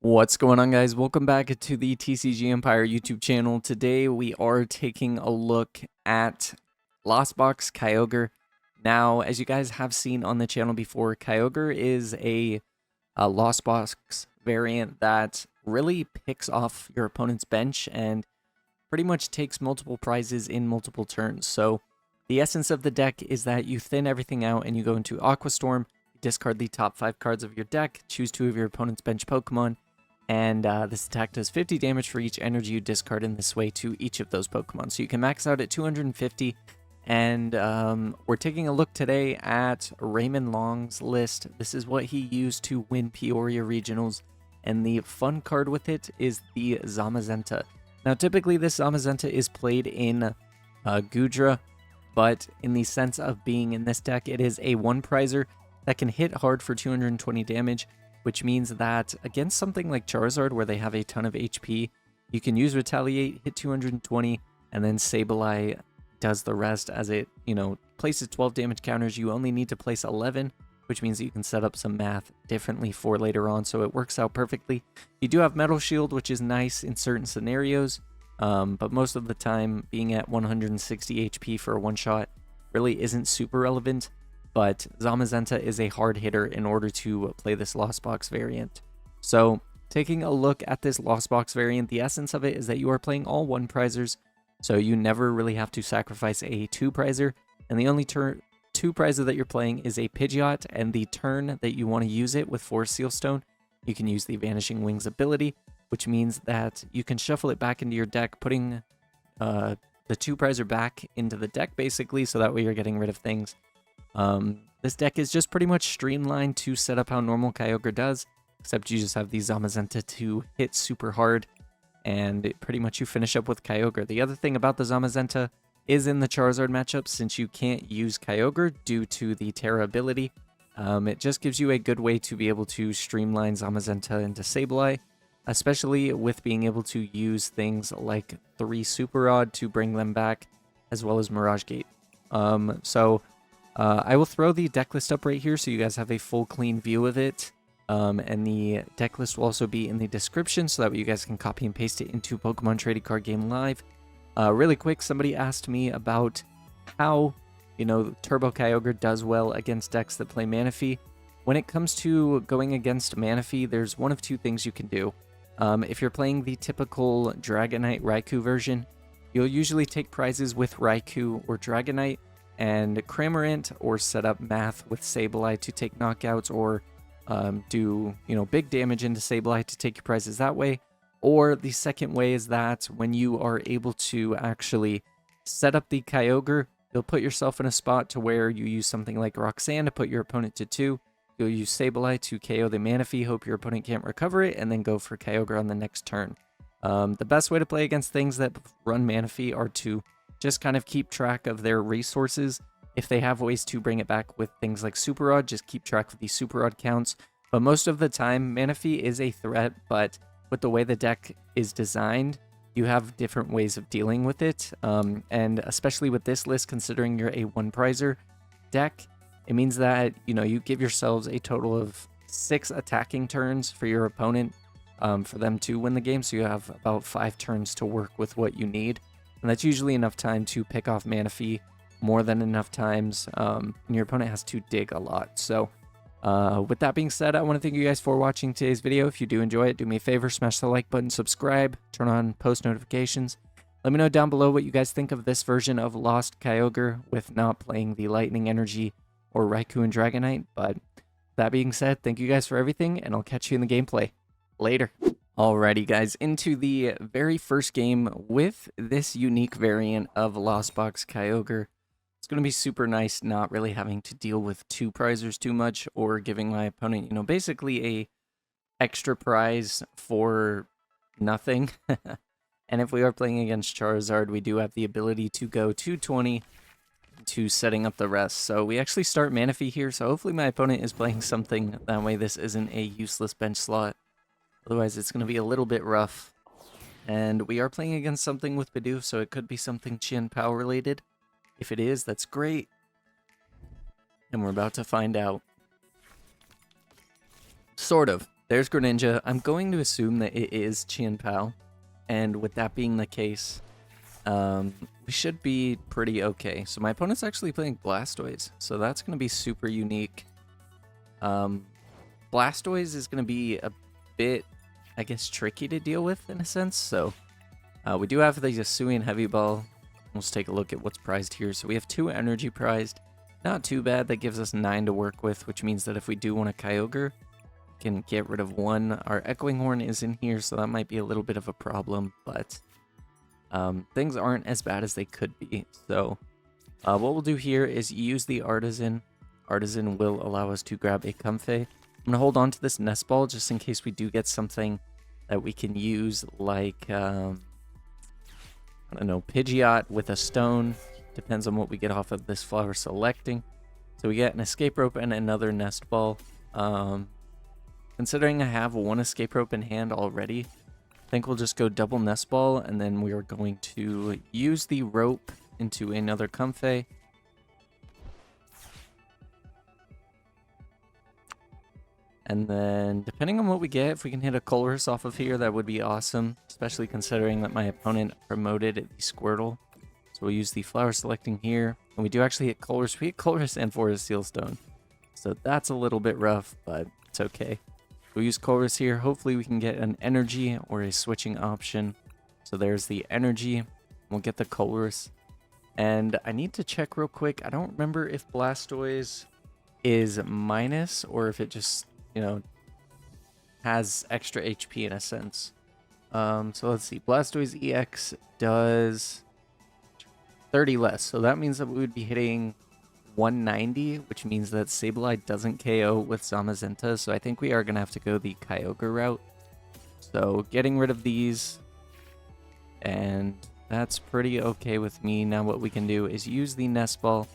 What's going on, guys? Welcome back to the TCG Empire YouTube channel. Today we are taking a look at Lost Box Kyogre. Now, as you guys have seen on the channel before, Kyogre is a Lost Box variant that really picks off your opponent's bench and pretty much takes multiple prizes in multiple turns. So the essence of the deck is that you thin everything out and you go into Aqua Storm, discard the top 5 cards of your deck, choose 2 of your opponent's bench Pokemon, and this attack does 50 damage for each energy you discard in this way to each of those Pokemon. So you can max out at 250, and we're taking a look today at Raymond Long's list. This is what he used to win Peoria Regionals, and the fun card with it is the Zamazenta. Now, typically this Zamazenta is played in Gudra, but in the sense of being in this deck, it is a one-prizer that can hit hard for 220 damage, which means that against something like Charizard, where they have a ton of HP, you can use Retaliate, hit 220, and then Sableye does the rest as it, places 12 damage counters. You only need to place 11, which means that you can set up some math differently for later on, so it works out perfectly. You do have Metal Shield, which is nice in certain scenarios, but most of the time, being at 160 HP for a one-shot really isn't super relevant. But Zamazenta is a hard hitter in order to play this Lost Box variant. So, taking a look at this Lost Box variant, the essence of it is that you are playing all one-prizers, so you never really have to sacrifice a two-prizer, and the only two-prizer that you're playing is a Pidgeot, and the turn that you want to use it with Forest Seal Stone, you can use the Vanishing Wings ability, which means that you can shuffle it back into your deck, putting the two-prizer back into the deck, basically, so that way you're getting rid of things. This deck is just pretty much streamlined to set up how normal Kyogre does, except you just have the Zamazenta to hit super hard, and pretty much you finish up with Kyogre. The other thing about the Zamazenta is in the Charizard matchup, since you can't use Kyogre due to the Terra ability, it just gives you a good way to be able to streamline Zamazenta into Sableye, especially with being able to use things like 3 Super Rod to bring them back, as well as Mirage Gate. I will throw the deck list up right here so you guys have a full clean view of it. And the deck list will also be in the description so that way you guys can copy and paste it into Pokemon Trading Card Game Live. Really quick, somebody asked me about how, Turbo Kyogre does well against decks that play Manaphy. When it comes to going against Manaphy, there's one of 2 things you can do. If you're playing the typical Dragonite Raikou version, you'll usually take prizes with Raikou or Dragonite, and Cramorant, or set up math with Sableye to take knockouts, or do big damage into Sableye to take your prizes that way. Or the second way is that when you are able to actually set up the Kyogre, you'll put yourself in a spot to where you use something like Roxanne to put your opponent to 2. You'll use Sableye to KO the Manaphy, hope your opponent can't recover it, and then go for Kyogre on the next turn. The best way to play against things that run Manaphy are to just kind of keep track of their resources. If they have ways to bring it back with things like Super Rod, just keep track of the Super Rod counts. But most of the time, Manaphy is a threat, but with the way the deck is designed, you have different ways of dealing with it. And especially with this list, considering you're a one-prizer deck, it means that, you give yourselves a total of 6 attacking turns for your opponent for them to win the game. So you have about 5 turns to work with what you need. And that's usually enough time to pick off Manaphy, more than enough times, and your opponent has to dig a lot. So, with that being said, I want to thank you guys for watching today's video. If you do enjoy it, do me a favor, smash the like button, subscribe, turn on post notifications. Let me know down below what you guys think of this version of Lost Kyogre with not playing the Lightning Energy or Raikou and Dragonite. But that being said, thank you guys for everything, and I'll catch you in the gameplay. Later. Alrighty, guys, into the very first game with this unique variant of Lost Box Kyogre. It's going to be super nice not really having to deal with 2 prizers too much, or giving my opponent, basically a extra prize for nothing. And if we are playing against Charizard, we do have the ability to go 220 to setting up the rest. So we actually start Manaphy here, so hopefully my opponent is playing something, that way this isn't a useless bench slot. Otherwise, it's going to be a little bit rough. And we are playing against something with Bidoof, so it could be something Chien Pao related. If it is, that's great. And we're about to find out. Sort of. there's Greninja. I'm going to assume that it is Chien-Pao, and with that being the case, we should be pretty okay. So my opponent's actually playing Blastoise, so that's going to be super unique. Blastoise is going to be a bit, I guess, tricky to deal with in a sense. So we do have the Hisuian Heavy Ball. Let's take a look at what's prized here. So we have 2 energy prized. Not too bad. That gives us 9 to work with, which means that if we do want a Kyogre, we can get rid of 1. Our Echoing Horn is in here, so that might be a little bit of a problem, but things aren't as bad as they could be. So what we'll do here is use the Artisan. Artisan will allow us to grab a Comfey. I'm going to hold on to this Nest Ball just in case we do get something that we can use, like, I don't know, Pidgeot with a stone. Depends on what we get off of this Flower Selecting. So we get an Escape Rope and another Nest Ball. Considering I have 1 Escape Rope in hand already, I think we'll just go double Nest Ball, and then we are going to use the Rope into another Comfey. And then, depending on what we get, if we can hit a Colress off of here, that would be awesome. Especially considering that my opponent promoted the Squirtle. So we'll use the Flower Selecting here. And we do actually hit Colress. We hit Colress and Forest Seal Stone. So that's a little bit rough, but it's okay. We'll use Colress here. Hopefully we can get an Energy or a switching option. So there's the Energy. We'll get the Colress. And I need to check real quick. I don't remember if Blastoise is minus or if it just, you know, has extra HP in a sense. So let's see. Blastoise EX does 30 less. So that means that we would be hitting 190, which means that Sableye doesn't KO with Zamazenta. So I think we are going to have to go the Kyogre route. So getting rid of these. And that's pretty okay with me. Now what we can do is use the Nest Ball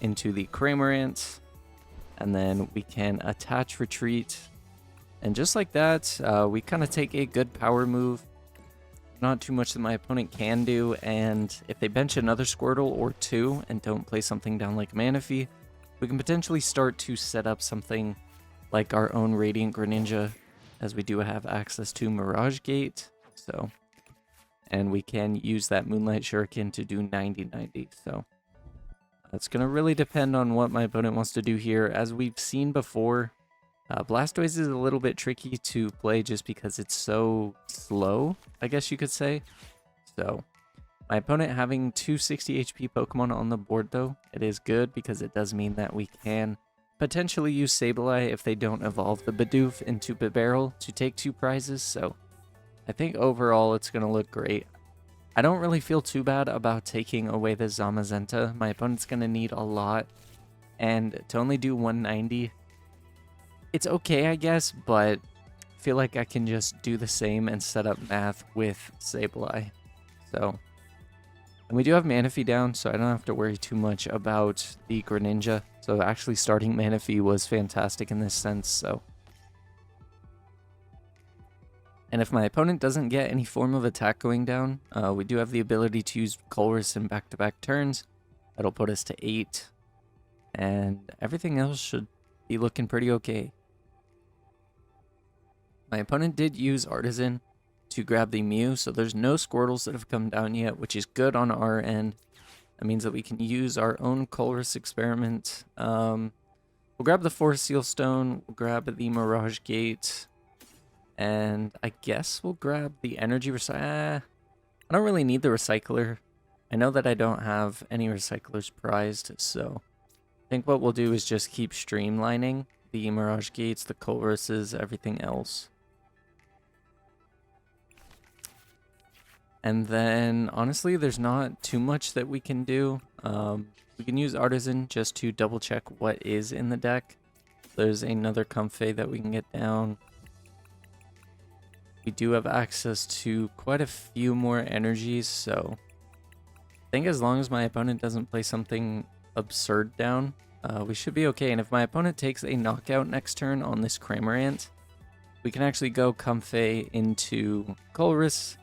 into the Cramorant. And then we can attach Retreat. And just like that, we kind of take a good power move. Not too much that my opponent can do. And if they bench another Squirtle or 2 and don't play something down like Manaphy, we can potentially start to set up something like our own Radiant Greninja, as we do have access to Mirage Gate. So, and we can use that Moonlight Shuriken to do 90-90. So that's going to really depend on what my opponent wants to do here. As we've seen before, Blastoise is a little bit tricky to play just because it's so slow, I guess you could say. So my opponent having 260 HP Pokemon on the board, though, it is good because it does mean that we can potentially use Sableye if they don't evolve the Bidoof into Bibarel to take 2 prizes. So I think overall it's going to look great. I don't really feel too bad about taking away the Zamazenta. My opponent's going to need a lot, and to only do 190, it's okay, I guess, but I feel like I can just do the same and set up math with Sableye. So, and we do have Manaphy down, so I don't have to worry too much about the Greninja. So actually starting Manaphy was fantastic in this sense, so. And if my opponent doesn't get any form of attack going down, we do have the ability to use Colress in back-to-back turns. That'll put us to 8. And everything else should be looking pretty okay. My opponent did use Artisan to grab the Mew, so there's no Squirtles that have come down yet, which is good on our end. That means that we can use our own Colress experiment. We'll grab the Forest Seal Stone, we'll grab the Mirage Gate, and I guess we'll grab the Energy Recycler. I don't really need the Recycler. I know that I don't have any Recyclers prized, so I think what we'll do is just keep streamlining the Mirage Gates, the Colresses, everything else. And then, honestly, there's not too much that we can do. We can use Artisan just to double check what is in the deck. There's another Comfey that we can get down. We do have access to quite a few more energies, so I think as long as my opponent doesn't play something absurd down, we should be okay. And if my opponent takes a knockout next turn on this Cramorant, we can actually go Comfey into Colress,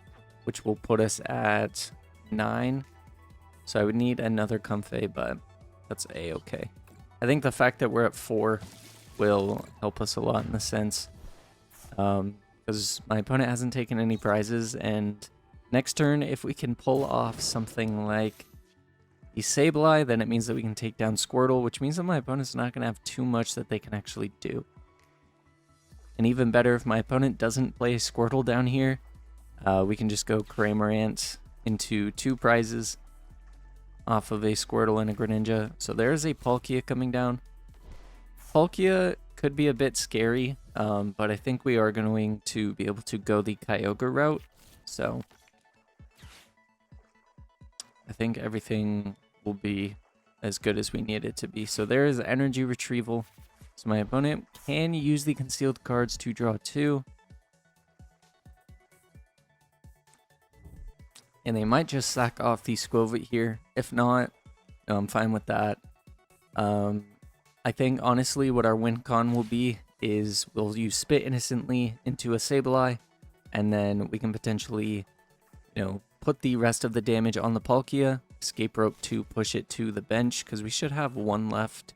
which will put us at 9. So I would need another Comfey, but that's a-okay. I think the fact that we're at 4 will help us a lot in the sense. because my opponent hasn't taken any prizes, and next turn, if we can pull off something like the Sableye, then it means that we can take down Squirtle, which means that my opponent's not going to have too much that they can actually do. And even better, if my opponent doesn't play Squirtle down here, we can just go Cramorant into 2 prizes off of a Squirtle and a Greninja. So there's a Palkia coming down. Palkia could be a bit scary, but I think we are going to be able to go the Kyogre route. So I think everything will be as good as we need it to be. So there is energy retrieval. So my opponent can use the concealed cards to draw 2. And they might just sack off the Squovit here. If not, I'm fine with that. I think, honestly, what our win con will be is we'll use Spit Innocently into a Sableye, and then we can potentially, put the rest of the damage on the Palkia, Escape Rope to push it to the bench, because we should have 1 left,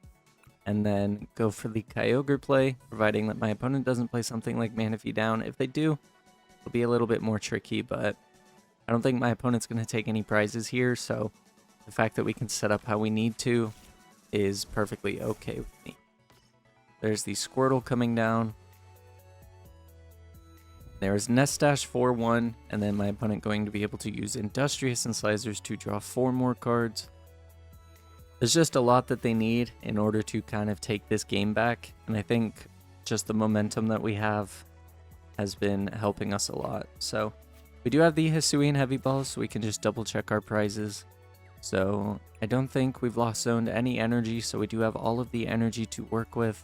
and then go for the Kyogre play, providing that my opponent doesn't play something like Manaphy down. If they do, it'll be a little bit more tricky, but I don't think my opponent's going to take any prizes here, so the fact that we can set up how we need to is perfectly okay with me. There's the Squirtle coming down. There's Nestash 4-1, and then my opponent going to be able to use Industrious and Slicers to draw 4 more cards. There's just a lot that they need in order to kind of take this game back, and I think just the momentum that we have has been helping us a lot. So we do have the Hisuian Heavy Ball, so we can just double check our prizes. So I don't think we've lost zoned any energy, so we do have all of the energy to work with.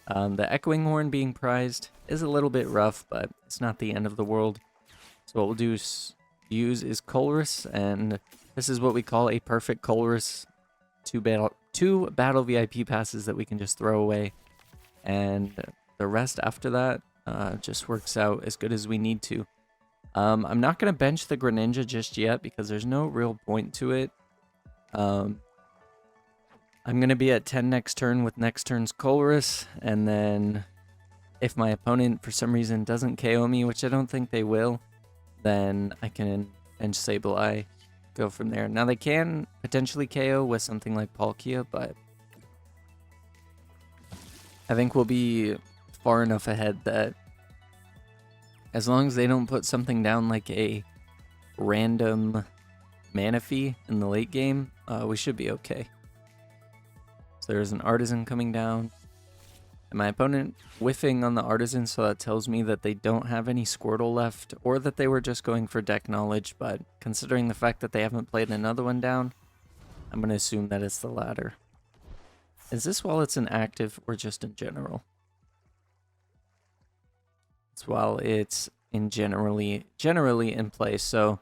The Echoing Horn being prized is a little bit rough, but it's not the end of the world. So what we'll do is use Colress, and this is what we call a perfect Colress. 2 battle VIP passes that we can just throw away, and the rest after that just works out as good as we need to. I'm not going to bench the Greninja just yet because there's no real point to it. I'm going to be at 10 next turn with next turn's Colress, and then if my opponent for some reason doesn't KO me, which I don't think they will, then I can bench Sableye, go from there. Now they can potentially KO with something like Palkia, but I think we'll be far enough ahead that as long as they don't put something down like a random Manaphy in the late game, we should be okay. So there's an Artisan coming down, and my opponent whiffing on the Artisan, so that tells me that they don't have any Squirtle left, or that they were just going for deck knowledge, but considering the fact that they haven't played another one down, I'm going to assume that it's the latter. Is this while it's inactive or just in general? It's while it's in generally in play. So,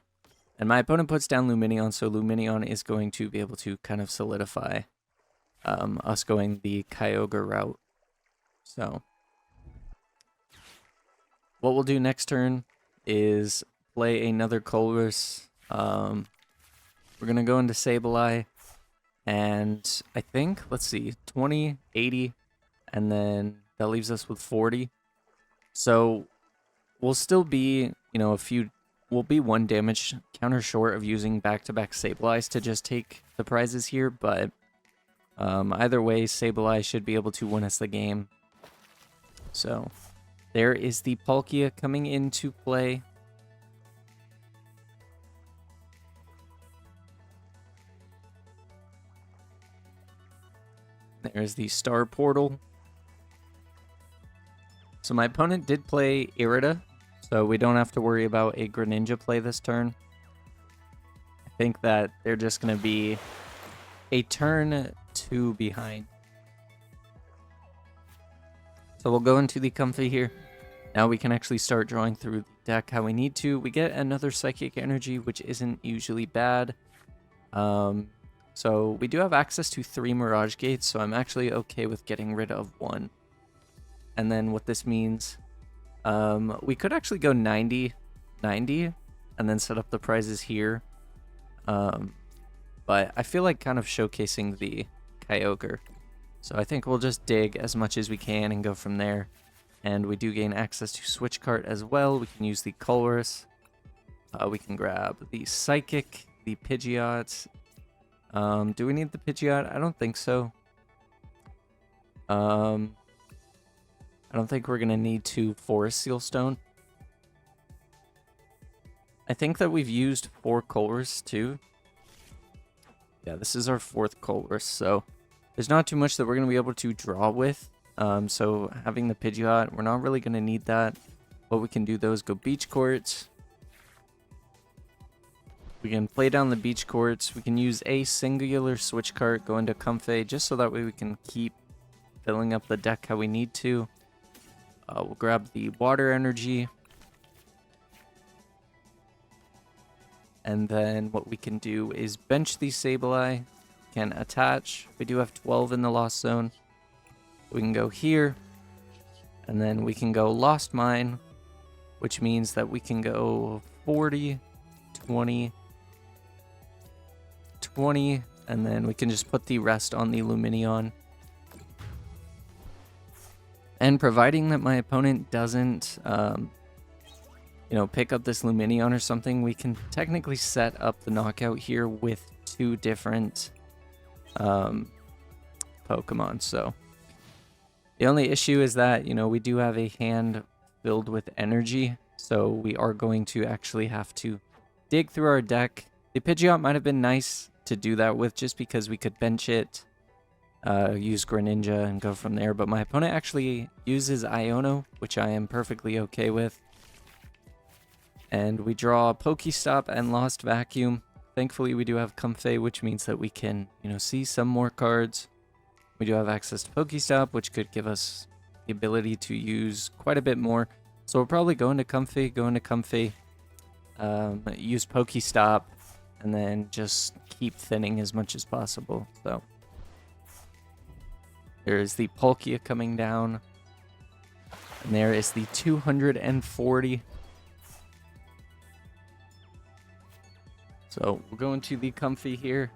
and my opponent puts down Lumineon, so Lumineon is going to be able to kind of solidify us going the Kyogre route. So what we'll do next turn is play another Colress. We're gonna go into Sableye, and I think, let's see, 20, 80, and then that leaves us with 40. So we'll still be, we'll be 1 damage counter short of using back-to-back Sableyes to just take the prizes here, but either way, Sableye should be able to win us the game. So there is the Palkia coming into play. There's the Star Portal. So my opponent did play Irida, so we don't have to worry about a Greninja play this turn. I think that they're just going to be a turn 2 behind. So we'll go into the Comfey here. Now we can actually start drawing through the deck how we need to. We get another Psychic Energy, which isn't usually bad. So we do have access to 3 Mirage Gates, so I'm actually okay with getting rid of 1. And then what this means, we could actually go 90, and then set up the prizes here. But I feel like kind of showcasing the Kyogre. So I think we'll just dig as much as we can and go from there. And we do gain access to Switch Cart as well. We can use the Colress. We can grab the Psychic, the Pidgeot. Do we need the Pidgeot? I don't think so. I don't think we're going to need to Forest Seal Stone. I think that we've used 4 Colress too. Yeah, this is our 4th Colress, so there's not too much that we're going to be able to draw with. So having the Pidgeot, we're not really going to need that. What we can do though is go Beach Courts. We can play down the Beach Courts. We can use a singular Switch Cart, go into Comfey, just so that way we can keep filling up the deck how we need to. We'll grab the Water Energy. And then what we can do is bench the Sableye, can attach. We do have 12 in the Lost Zone. We can go here, and then we can go Lost Mine, which means that we can go 40, 20, 20, and then we can just put the rest on the Lumineon. And providing that my opponent doesn't pick up this Lumineon or something, we can technically set up the knockout here with 2 different Pokemon. So the only issue is that, we do have a hand filled with energy, so we are going to actually have to dig through our deck. The Pidgeot might have been nice to do that with, just because we could bench it, use Greninja, and go from there, but my opponent actually uses Iono, which I am perfectly okay with. And we draw Pokestop and Lost Vacuum. Thankfully, we do have Comfey, which means that we can, see some more cards. We do have access to Pokestop, which could give us the ability to use quite a bit more. So we'll probably go into Comfey, use Pokestop, and then just keep thinning as much as possible. So there's the Palkia coming down. And there is the 240. So we'll go into the Comfey here.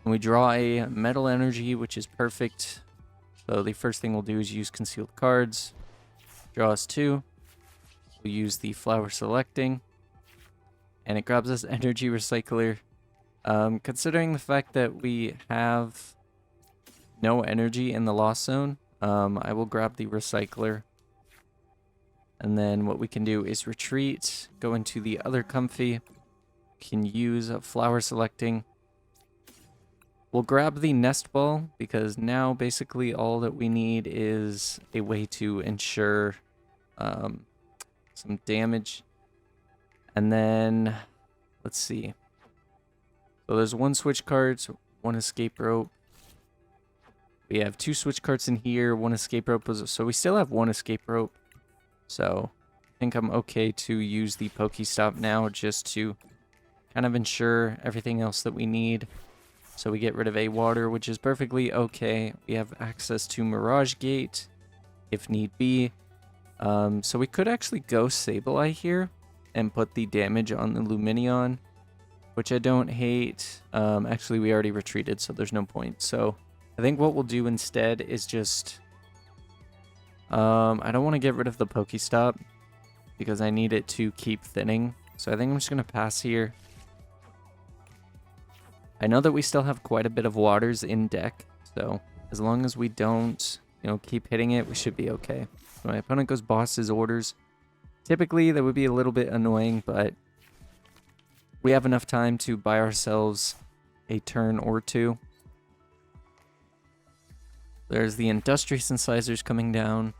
And we draw a Metal Energy, which is perfect. So the first thing we'll do is use Concealed Cards. Draw us 2. We'll use the Flower Selecting. And it grabs us Energy Recycler. Considering the fact that we have no energy in the Lost Zone, I will grab the Recycler. And then what we can do is retreat, go into the other Comfey, can use a Flower Selecting. We'll grab the Nest Ball, because now basically all that we need is a way to ensure some damage. And then, let's see. So there's 1 Switch Card, 1 Escape Rope. We have 2 Switch Cards in here, 1 Escape Rope. So we still have 1 Escape Rope. So I think I'm okay to use the Pokestop now, just to kind of ensure everything else that we need. So we get rid of a water, which is perfectly okay. We have access to Mirage Gate if need be. So we could actually go Sableye here and put the damage on the Lumineon, which I don't hate. Actually, we already retreated, so there's no point. So I think what we'll do instead is just... I don't want to get rid of the Pokestop because I need it to keep thinning. So I think I'm just going to pass here. I know that we still have quite a bit of waters in deck, so as long as we don't, keep hitting it, we should be okay. So my opponent goes Boss's Orders. Typically, that would be a little bit annoying, but we have enough time to buy ourselves a turn or 2. There's the Industrious Incisors coming down.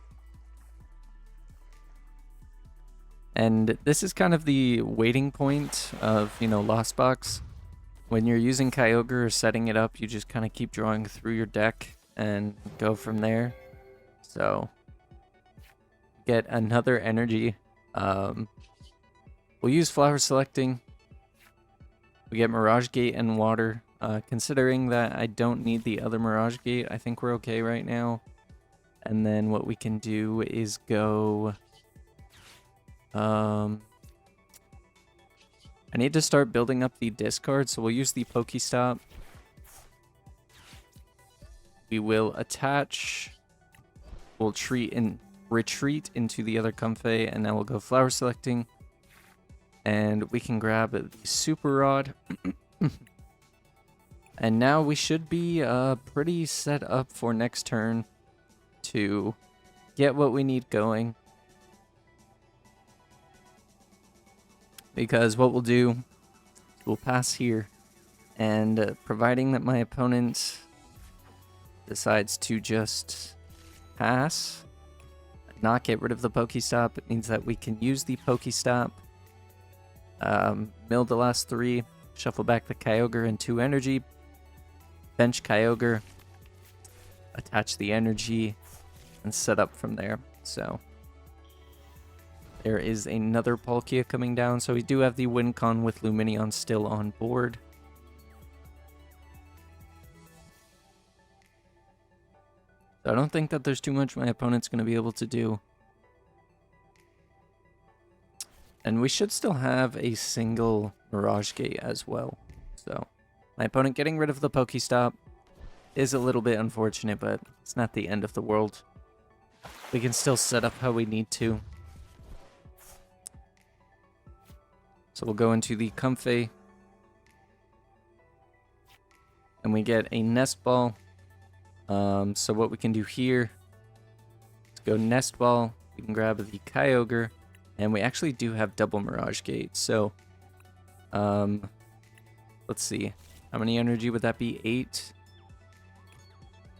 And this is kind of the waiting point of, Lost Box. When you're using Kyogre or setting it up, you just kind of keep drawing through your deck and go from there. So, get another energy. We'll use Flower Selecting. We get Mirage Gate and Water. Considering that I don't need the other Mirage Gate, I think we're okay right now. And then what we can do is go... I need to start building up the discard, so we'll use the we'll retreat into the other Comfey, and now we'll go flower selecting. And we can grab the super rod. And now we should be pretty set up for next turn to get what we need going. Because what we'll do is we'll pass here, and providing that my opponent decides to just pass, not get rid of the Pokestop, it means that we can use the Pokestop, mill the last 3, shuffle back the Kyogre and 2 energy, bench Kyogre, attach the energy, and set up from there. So there is another Palkia coming down, so we do have the win con with Lumineon still on board. So I don't think that there's too much my opponent's going to be able to do. And we should still have a single Mirage Gate as well. So my opponent getting rid of the Pokestop is a little bit unfortunate, but it's not the end of the world. We can still set up how we need to. So we'll go into the Comfey. And we get a Nest Ball. So what we can do here is go Nest Ball. We can grab the Kyogre. And we actually do have double Mirage Gate. So let's see. How many energy would that be? 8.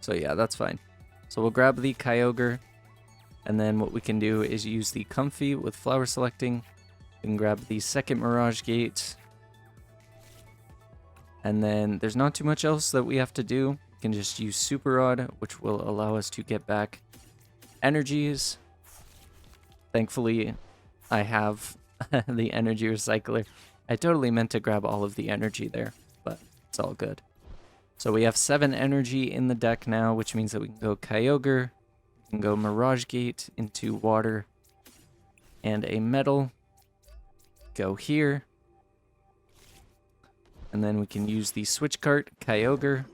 So yeah, that's fine. So we'll grab the Kyogre. And then what we can do is use the Comfey with flower selecting. We can grab the second Mirage Gate. And then there's not too much else that we have to do. We can just use Super Rod, which will allow us to get back energies. Thankfully, I have the energy recycler. I totally meant to grab all of the energy there, but it's all good. So we have 7 energy in the deck now, which means that we can go Kyogre, we can go Mirage Gate into water, and a metal. Go here. And then we can use the switch cart, Kyogre,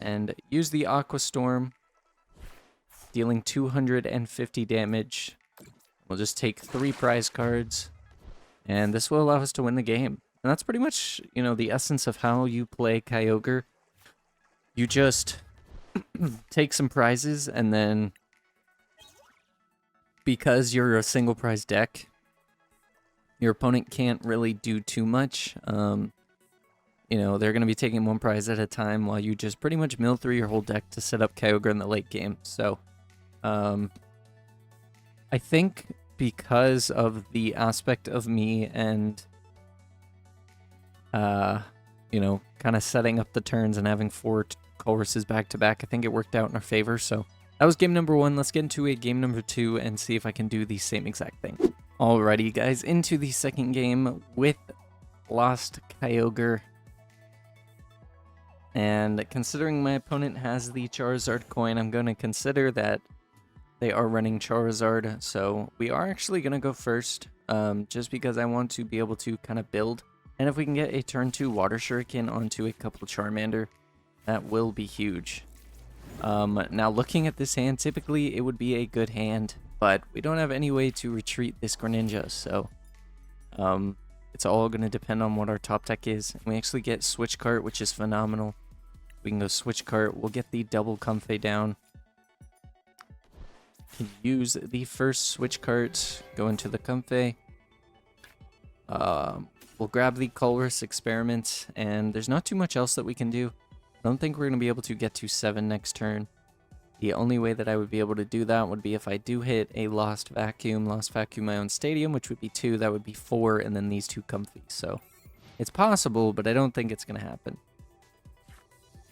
and use the Aqua Storm, dealing 250 damage. We'll just take 3 prize cards, and this will allow us to win the game. And that's pretty much, you know, the essence of how you play Kyogre. You just take some prizes, and then because you're a single prize deck, your opponent can't really do too much. You know, they're going to be taking 1 prize at a time while you just pretty much mill through your whole deck to set up Kyogre in the late game. So, I think because of the aspect of me and, you know, kind of setting up the turns and having 4 choruses back to back, I think it worked out in our favor. So that was game number 1. Let's get into a game number 2 and see if I can do the same exact thing. Alrighty, guys, into the second game with Lost Kyogre. And considering my opponent has the Charizard coin, I'm going to consider that they are running Charizard. So we are actually going to go first, just because I want to be able to kind of build. And if we can get a turn 2 Water Shuriken onto a couple Charmander, that will be huge. Now looking at this hand, typically it would be a good hand, but we don't have any way to retreat this Greninja, so it's all going to depend on what our top deck is. And we actually get Switch Cart, which is phenomenal. We can go Switch Cart, we'll get the double Comfey down. Can use the first Switch Cart, go into the Comfey. We'll grab the Colress Experiment, and there's not too much else that we can do. I don't think we're going to be able to get to 7 next turn. The only way that I would be able to do that would be if I do hit a Lost Vacuum my own stadium, which would be 2, that would be 4, and then these 2 Comfeys. So it's possible, but I don't think it's going to happen.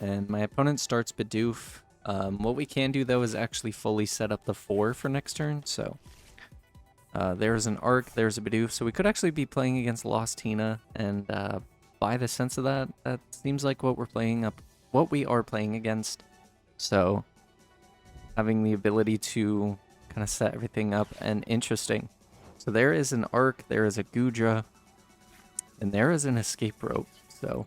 And my opponent starts Bidoof. What we can do, though, is actually fully set up the 4 for next turn. So there's an Arc, there's a Bidoof. So we could actually be playing against Lost Tina, and by the sense of that, that seems like what we are playing against. So having the ability to kind of set everything up, and interesting. So there is an Arc, there is a Goodra, and there is an Escape Rope. So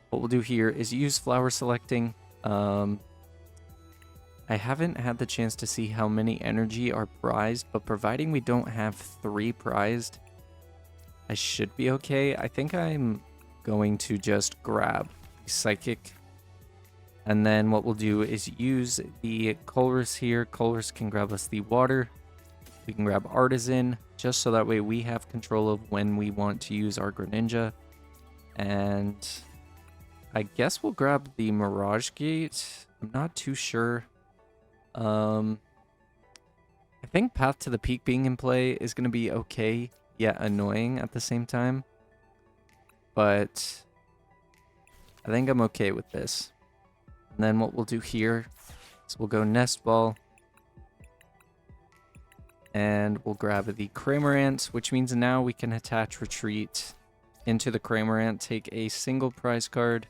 what we'll do here is use Flower Selecting. I I haven't had the chance to see how many energy are prized, but providing we don't have 3 prized, I should be okay. I think I'm going to just grab Psychic. And then what we'll do is use the Colress here. Colress can grab us the water. We can grab Artisan, just so that way we have control of when we want to use our Greninja. And I guess we'll grab the Mirage Gate. I'm not too sure. I think Path to the Peak being in play is going to be okay, yet annoying at the same time. But I think I'm okay with this. And then what we'll do here is we'll go Nest Ball. And we'll grab the Cramorant, which means now we can attach Retreat into the Cramorant, take a single prize card.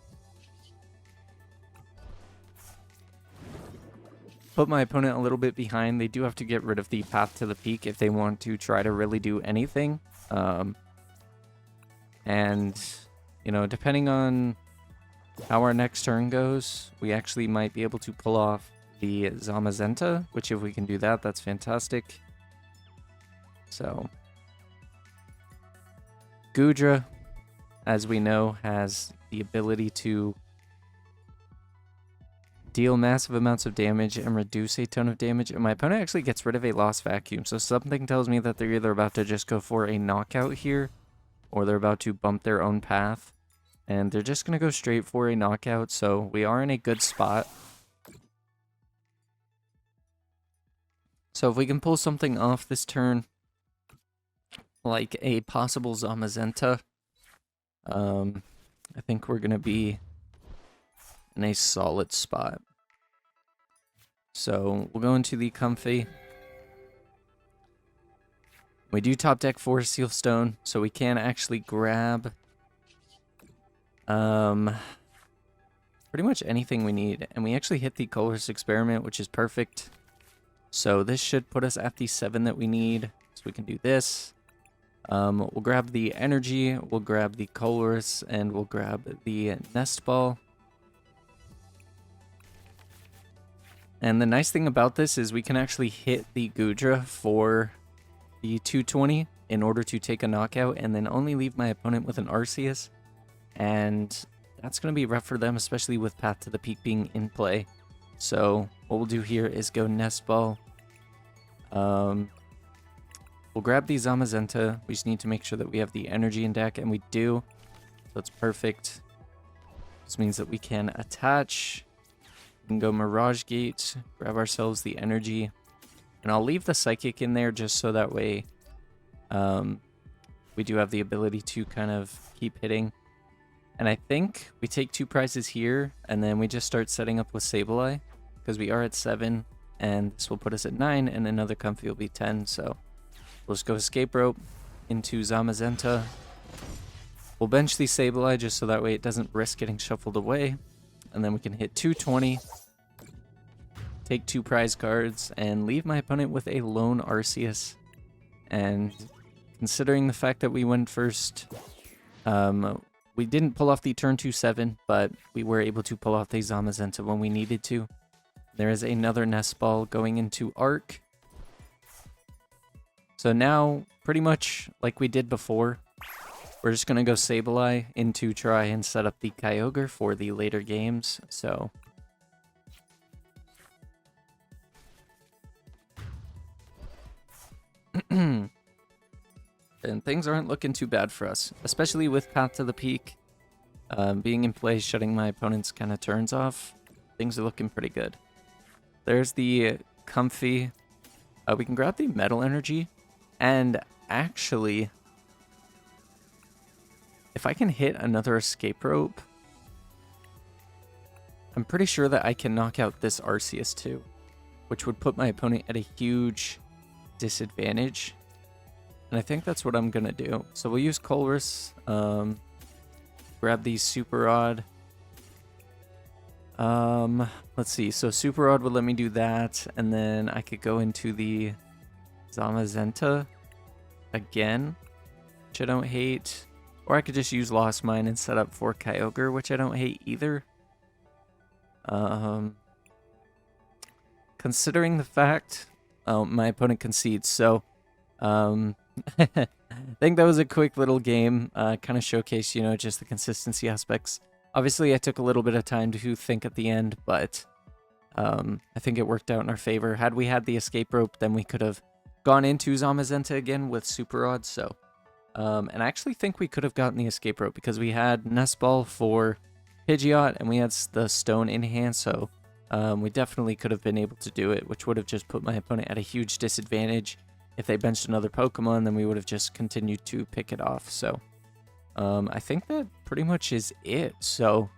Put my opponent a little bit behind. They do have to get rid of the Path to the Peak if they want to try to really do anything. And, you know, depending on how our next turn goes, we actually might be able to pull off the Zamazenta, which if we can do that, that's fantastic. So, Goodra, as we know, has the ability to deal massive amounts of damage and reduce a ton of damage. And my opponent actually gets rid of a Lost Vacuum. So something tells me that they're either about to just go for a knockout here, or they're about to bump their own path. And they're just going to go straight for a knockout, so we are in a good spot. So if we can pull something off this turn, like a possible Zamazenta, I think we're going to be in a solid spot. So we'll go into the Comfey. We do top deck for Seal Stone, so we can actually grab pretty much anything we need. And we actually hit the Colorless Experiment, which is perfect. So this should put us at the 7 that we need. So we can do this. We'll grab the Energy, we'll grab the Colress, and we'll grab the Nest Ball. And the nice thing about this is we can actually hit the Goodra for the 220 in order to take a knockout, and then only leave my opponent with an Arceus. And that's going to be rough for them, especially with Path to the Peak being in play. So what we'll do here is go Nest Ball. We'll grab the Zamazenta. We just need to make sure that we have the energy in deck, and we do. So it's perfect. This means that we can attach. We can go Mirage Gate, grab ourselves the energy. And I'll leave the Psychic in there just so that way we do have the ability to kind of keep hitting. And I think we take 2 prizes here, and then we just start setting up with Sableye, because we are at 7, and this will put us at 9, and another Comfey will be 10, so we'll just go Escape Rope into Zamazenta. We'll bench the Sableye just so that way it doesn't risk getting shuffled away, and then we can hit 220, take 2 prize cards, and leave my opponent with a lone Arceus. And considering the fact that we went first, we didn't pull off the turn 2-7, but we were able to pull off the Zamazenta when we needed to. There is another Nest Ball going into Arc. So now, pretty much like we did before, we're just going to go Sableye in to try and set up the Kyogre for the later games. So and things aren't looking too bad for us, especially with Path to the Peak being in play, shutting my opponent's kind of turns off. Things are looking pretty good. There's the Comfey. We can grab the Metal Energy, and actually, if I can hit another Escape Rope, I'm pretty sure that I can knock out this Arceus too, which would put my opponent at a huge disadvantage. And I think that's what I'm going to do. So we'll use Colress, grab the Super Rod. Let's see. So Super Rod would let me do that, and then I could go into the Zamazenta again, which I don't hate. Or I could just use Lost Mine and set up for Kyogre, which I don't hate either. Kind considering the fact my opponent concedes, so I think that was a quick little game, kind of showcase, you know, just the consistency aspects. Obviously, I took a little bit of time to think at the end, but I think it worked out in our favor. Had we had the escape rope, then we could have gone into Zamazenta again with super odds, so... and I actually think we could have gotten the escape rope because we had Nest Ball for Pidgeot and we had the stone in hand, so we definitely could have been able to do it, which would have just put my opponent at a huge disadvantage. If they benched another Pokemon, then we would have just continued to pick it off. So I think that pretty much is it. So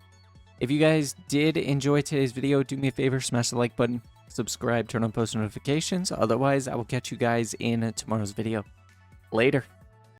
if you guys did enjoy today's video, do me a favor, smash the like button, subscribe, turn on post notifications. Otherwise, I will catch you guys in tomorrow's video. Later.